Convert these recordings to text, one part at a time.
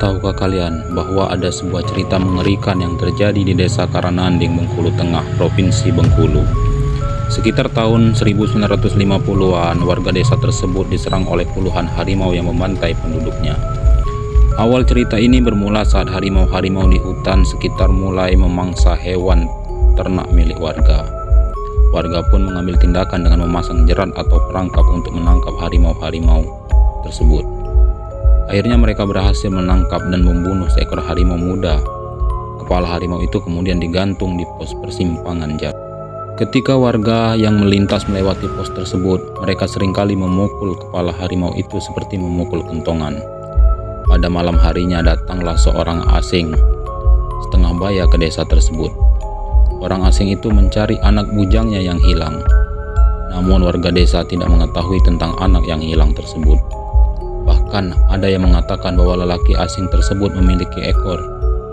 Tahukah kalian bahwa ada sebuah cerita mengerikan yang terjadi di desa Karananding, Bengkulu Tengah, Provinsi Bengkulu. Sekitar tahun 1950-an, warga desa tersebut diserang oleh puluhan harimau yang membantai penduduknya. Awal cerita ini bermula saat harimau-harimau di hutan sekitar mulai memangsa hewan ternak milik warga. Warga pun mengambil tindakan dengan memasang jerat atau perangkap untuk menangkap harimau-harimau tersebut. Akhirnya mereka berhasil menangkap dan membunuh seekor harimau muda. Kepala harimau itu kemudian digantung di pos persimpangan jalan. Ketika warga yang melintas melewati pos tersebut, mereka seringkali memukul kepala harimau itu seperti memukul kentongan. Pada malam harinya datanglah seorang asing setengah baya ke desa tersebut. Orang asing itu mencari anak bujangnya yang hilang. Namun warga desa tidak mengetahui tentang anak yang hilang tersebut. Bahkan ada yang mengatakan bahwa lelaki asing tersebut memiliki ekor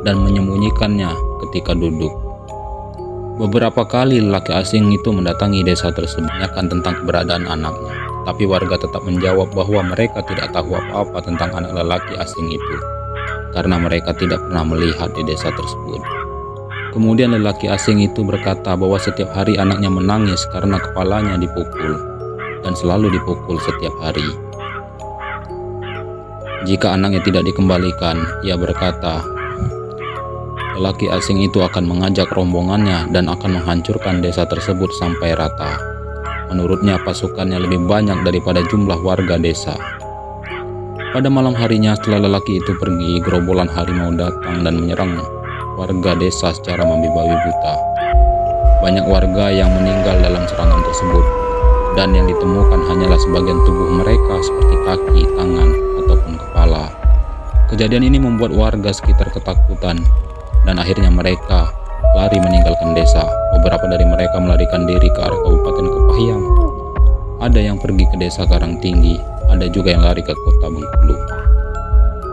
dan menyembunyikannya ketika duduk. Beberapa kali lelaki asing itu mendatangi desa tersebut menanyakan tentang keberadaan anaknya. Tapi warga tetap menjawab bahwa mereka tidak tahu apa-apa tentang anak lelaki asing itu, karena mereka tidak pernah melihat di desa tersebut. Kemudian lelaki asing itu berkata bahwa setiap hari anaknya menangis karena kepalanya dipukul, dan selalu dipukul setiap hari. Jika anaknya tidak dikembalikan, ia berkata, lelaki asing itu akan mengajak rombongannya dan akan menghancurkan desa tersebut sampai rata. Menurutnya pasukannya lebih banyak daripada jumlah warga desa. Pada malam harinya setelah lelaki itu pergi, gerombolan harimau datang dan menyerang warga desa secara membabi buta. Banyak warga yang meninggal dalam serangan tersebut, dan yang ditemukan hanyalah sebagian tubuh mereka seperti kaki, tangan, ataupun kepala. Kejadian ini membuat warga sekitar ketakutan, dan akhirnya mereka lari meninggalkan desa. Beberapa dari mereka melarikan diri ke arah Kabupaten Kepahyang. Ada yang pergi ke desa Karangtinggi, ada juga yang lari ke kota Bengkulu.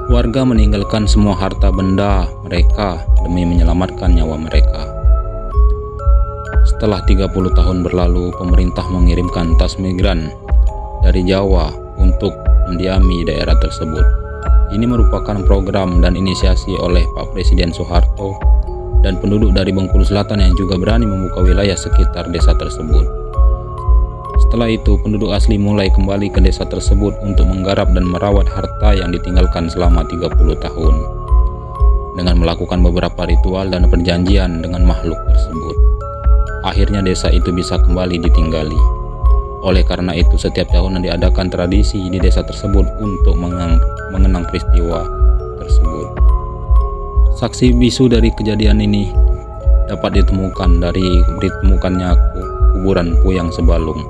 Warga meninggalkan semua harta benda mereka demi menyelamatkan nyawa mereka. Setelah 30 tahun berlalu, pemerintah mengirimkan tas migran dari Jawa untuk mendiami daerah tersebut. Ini merupakan program dan inisiasi oleh Pak Presiden Soeharto dan penduduk dari Bengkulu Selatan yang juga berani membuka wilayah sekitar desa tersebut. Setelah itu, penduduk asli mulai kembali ke desa tersebut untuk menggarap dan merawat harta yang ditinggalkan selama 30 tahun dengan melakukan beberapa ritual dan perjanjian dengan makhluk tersebut. Akhirnya desa itu bisa kembali ditinggali. Oleh karena itu, setiap tahun diadakan tradisi di desa tersebut untuk mengenang peristiwa tersebut. Saksi bisu dari kejadian ini dapat ditemukan dari ditemukannya kuburan Puyang Sebalung,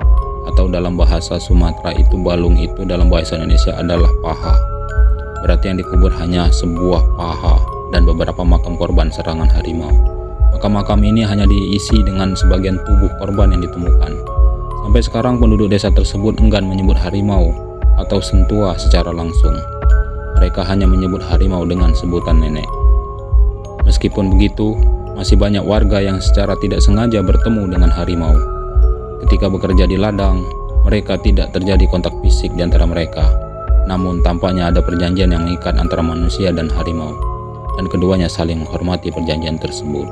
atau dalam bahasa Sumatera itu balung itu dalam bahasa Indonesia adalah paha. Berarti yang dikubur hanya sebuah paha dan beberapa makam korban serangan harimau. Makam-makam ini hanya diisi dengan sebagian tubuh korban yang ditemukan. Sampai sekarang penduduk desa tersebut enggan menyebut harimau atau sentua secara langsung. Mereka hanya menyebut harimau dengan sebutan nenek. Meskipun begitu, masih banyak warga yang secara tidak sengaja bertemu dengan harimau. Ketika bekerja di ladang, mereka tidak terjadi kontak fisik di antara mereka. Namun tampaknya ada perjanjian yang mengikat antara manusia dan harimau, dan keduanya saling menghormati perjanjian tersebut.